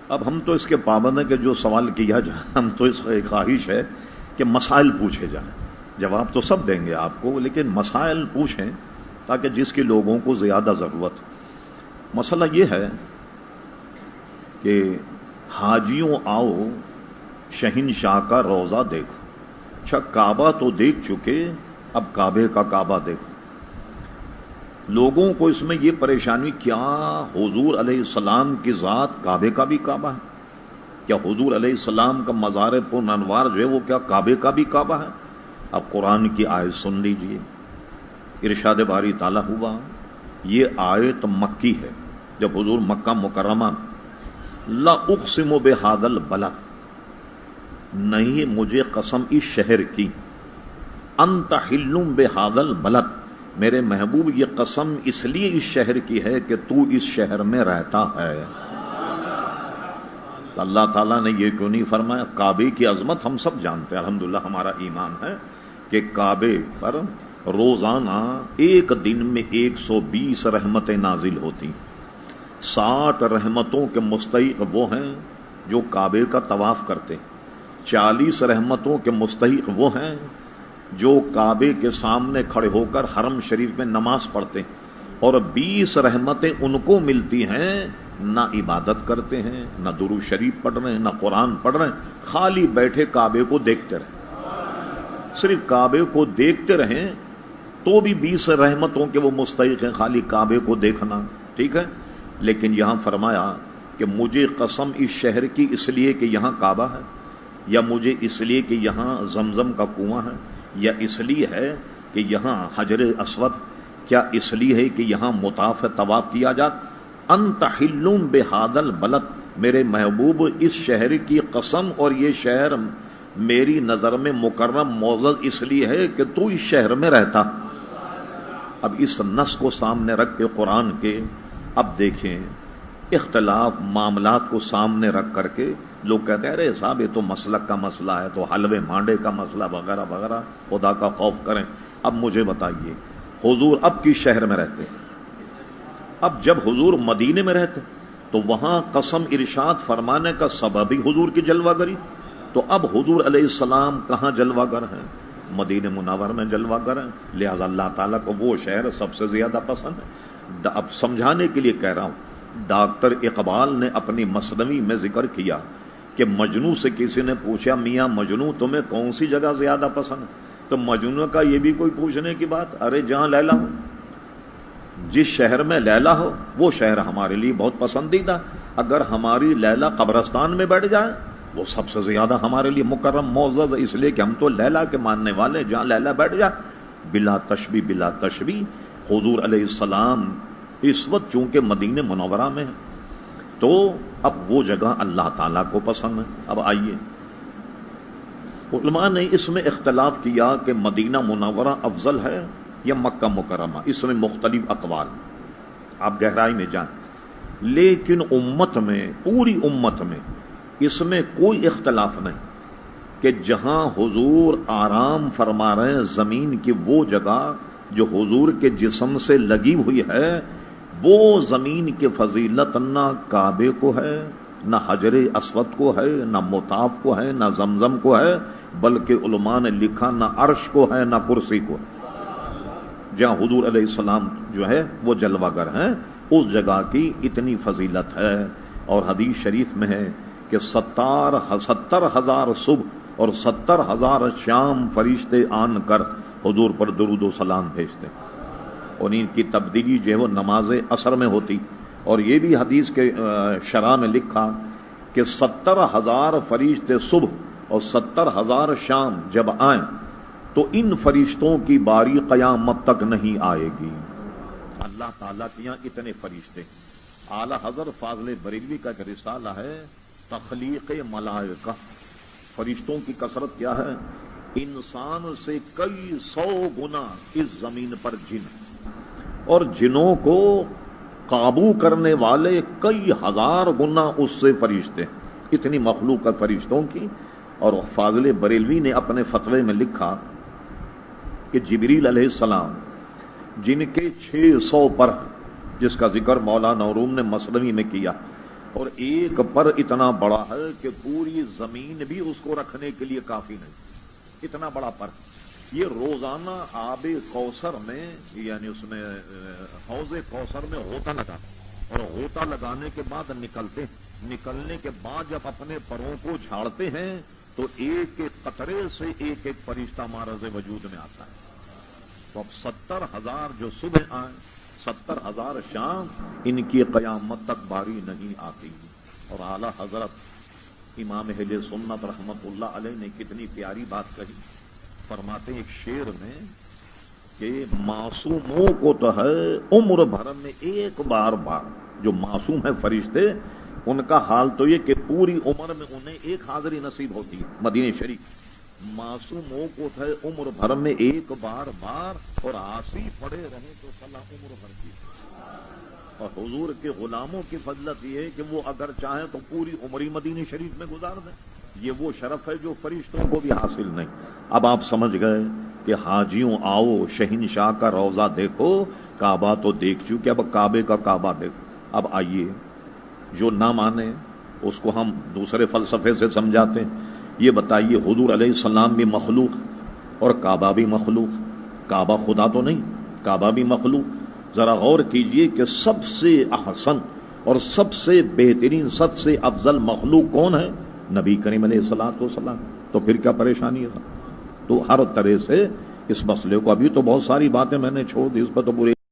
اب ہم تو اس کے پابند ہیں کہ جو سوال کیا جائے، ہم تو اس کی خواہش ہے کہ مسائل پوچھے جائیں. جواب تو سب دیں گے آپ کو، لیکن مسائل پوچھیں تاکہ جس کی لوگوں کو زیادہ ضرورت. مسئلہ یہ ہے کہ حاجیوں آؤ شہنشاہ کا روضہ دیکھو. اچھا، کعبہ تو دیکھ چکے، اب کعبے کا کعبہ دیکھو. لوگوں کو اس میں یہ پریشانی، کیا حضور علیہ السلام کی ذات کعبے کا بھی کعبہ ہے؟ کیا حضور علیہ السلام کا مزار پرانوار جو ہے وہ کیا کعبے کا بھی کعبہ ہے؟ اب قرآن کی آیت سن لیجئے. ارشاد باری تعالیٰ ہوا، یہ آیت مکی ہے جب حضور مکہ مکرمہ لا اقسم بہذا البلد، نہیں مجھے قسم اس شہر کی، انت حل بہذا البلد، میرے محبوب یہ قسم اس لیے اس شہر کی ہے کہ تو اس شہر میں رہتا ہے. اللہ تعالیٰ نے یہ کیوں نہیں فرمایا؟ کعبے کی عظمت ہم سب جانتے ہیں، الحمدللہ ہمارا ایمان ہے کہ کعبے پر روزانہ ایک دن میں 120 رحمتیں نازل ہوتی. 60 رحمتوں کے مستحق وہ ہیں جو کعبے کا طواف کرتے، 40 رحمتوں کے مستحق وہ ہیں جو کعبے کے سامنے کھڑے ہو کر حرم شریف میں نماز پڑھتے، اور 20 رحمتیں ان کو ملتی ہیں نہ عبادت کرتے ہیں، نہ درود شریف پڑھ رہے ہیں، نہ قرآن پڑھ رہے ہیں، خالی بیٹھے کعبے کو دیکھتے رہیں. صرف کعبے کو دیکھتے رہیں تو بھی 20 رحمتوں کے وہ مستحق ہیں، خالی کعبے کو دیکھنا. ٹھیک ہے، لیکن یہاں فرمایا کہ مجھے قسم اس شہر کی اس لیے کہ یہاں کعبہ ہے، یا مجھے اس لیے کہ یہاں زمزم کا کنواں ہے، یا اس لیے ہے کہ یہاں حجر اسود، کیا اس لیے ہے کہ یہاں مطاف طواف کیا جاتا. انت حل بہذا البلد، میرے محبوب اس شہر کی قسم، اور یہ شہر میری نظر میں مکرم معزز اس لیے ہے کہ تو اس شہر میں رہتا. اب اس نص کو سامنے رکھ کے قرآن کے، اب دیکھیں اختلاف معاملات کو سامنے رکھ کر کے لوگ کہتے ہیں ارے صاحب یہ تو مسلک کا مسئلہ ہے، تو حلوے مانڈے کا مسئلہ وغیرہ وغیرہ، خدا کا خوف کریں. اب مجھے بتائیے، حضور اب کس شہر میں رہتے؟ اب جب حضور مدینے میں رہتے تو وہاں قسم ارشاد فرمانے کا سبب ہی حضور کی جلوہ گری. تو اب حضور علیہ السلام کہاں جلوہ گر ہیں؟ مدینہ منور میں جلوہ گر ہیں، لہذا اللہ تعالیٰ کو وہ شہر سب سے زیادہ پسند ہے. اب سمجھانے کے لیے کہہ رہا ہوں، ڈاکٹر اقبال نے اپنی مثنوی میں ذکر کیا کہ مجنوں سے کسی نے پوچھا میاں مجنوں تمہیں کون سی جگہ زیادہ پسند ہے؟ تو مجنوں کا یہ بھی کوئی پوچھنے کی بات، ارے جہاں لیلا ہو، جس شہر میں لیلا ہو وہ شہر ہمارے لیے بہت پسندیدہ. اگر ہماری لیلا قبرستان میں بیٹھ جائے وہ سب سے زیادہ ہمارے لیے مکرم معزز، اس لیے کہ ہم تو لیلا کے ماننے والے. جہاں لیلا بیٹھ جائے، بلا تشبیہ بلا تشبیہ حضور علیہ السلام اس وقت چونکہ مدینہ منورہ میں تو اب وہ جگہ اللہ تعالیٰ کو پسند ہے. اب آئیے، علماء نے اس میں اختلاف کیا کہ مدینہ منورہ افضل ہے یا مکہ مکرمہ، اس میں مختلف اقوال، آپ گہرائی میں جائیں. لیکن امت میں، پوری امت میں اس میں کوئی اختلاف نہیں کہ جہاں حضور آرام فرما رہے ہیں زمین کی وہ جگہ جو حضور کے جسم سے لگی ہوئی ہے، وہ زمین کی فضیلت نہ کعبے کو ہے، نہ حجر اسود کو ہے، نہ مطاف کو ہے، نہ زمزم کو ہے، بلکہ علماء نے لکھا نہ عرش کو ہے نہ کرسی کو. جہاں حضور علیہ السلام جو ہے وہ جلوہ گر ہیں، اس جگہ کی اتنی فضیلت ہے. اور حدیث شریف میں ہے کہ 70,000 صبح اور 70,000 شام فرشتے آن کر حضور پر درود و سلام بھیجتے، اور ان کی تبدیلی جو ہے وہ نماز عصر میں ہوتی. اور یہ بھی حدیث کے شرح میں لکھا کہ 70,000 فرشتے صبح اور 70,000 شام جب آئیں تو ان فرشتوں کی باری قیامت تک نہیں آئے گی. اللہ تعالیٰ کے یہاں اتنے فرشتے. اعلیٰ حضرت فاضل بریلوی کا ایک رسالہ ہے تخلیق ملائکہ، فرشتوں کی کثرت کیا ہے؟ انسان سے کئی 100 گنا اس زمین پر جن، اور جنوں کو قابو کرنے والے کئی ہزار گنا اس سے فرشتے. اتنی مخلوق فرشتوں کی. اور فاضل بریلوی نے اپنے فتوے میں لکھا کہ جبریل علیہ السلام جن کے 600 پر، جس کا ذکر مولانا روم نے مثنوی میں کیا، اور ایک پر اتنا بڑا ہے کہ پوری زمین بھی اس کو رکھنے کے لیے کافی نہیں، اتنا بڑا پر۔ یہ روزانہ آب کوثر میں، یعنی اس میں حوض کوثر میں غوطہ لگا، اور غوطہ لگانے کے بعد نکلنے کے بعد جب اپنے پروں کو جھاڑتے ہیں تو ایک ایک قطرے سے ایک ایک فرشتہ معرض وجود میں آتا ہے۔ تو اب 70,000 جو صبح آئیں، 70,000 شام، ان کی قیامت تک باری نہیں آتی۔ اور اعلی حضرت امام اہل سنت رحمت اللہ علیہ نے کتنی پیاری بات کہی، فرماتے ہیں ایک شعر میں کہ معصوموں کو تو ہے عمر بھر میں ایک بار جو معصوم ہے فرشتے، ان کا حال تو یہ کہ پوری عمر میں انہیں ایک حاضری نصیب ہوتی ہے مدینہ شریف۔ معصوموں کو ہے عمر بھر میں ایک بار اور عاصی پڑے رہے تو صلاح عمر بھر کی۔ اور حضور کے غلاموں کی فضلت یہ ہے کہ وہ اگر چاہیں تو پوری عمری مدینہ شریف میں گزار دیں۔ یہ وہ شرف ہے جو فرشتوں کو بھی حاصل نہیں۔ اب آپ سمجھ گئے کہ حاجیوں آؤ شہنشاہ کا روضہ دیکھو، کعبہ تو دیکھ چکے، اب کعبے کا کعبہ دیکھو۔ اب آئیے، جو نہ مانے اس کو ہم دوسرے فلسفے سے سمجھاتے ہیں۔ یہ بتائیے حضور علیہ السلام بھی مخلوق اور کعبہ بھی مخلوق، کعبہ خدا تو نہیں، کعبہ بھی مخلوق۔ ذرا غور کیجئے کہ سب سے احسن اور سب سے بہترین، سب سے افضل مخلوق کون ہے؟ نبی کریم علیہ الصلوۃ والسلام۔ تو پھر کیا پریشانی ہے؟ تو ہر طرح سے اس مسئلے کو، ابھی تو بہت ساری باتیں میں نے چھوڑ دی، اس پر تو پورے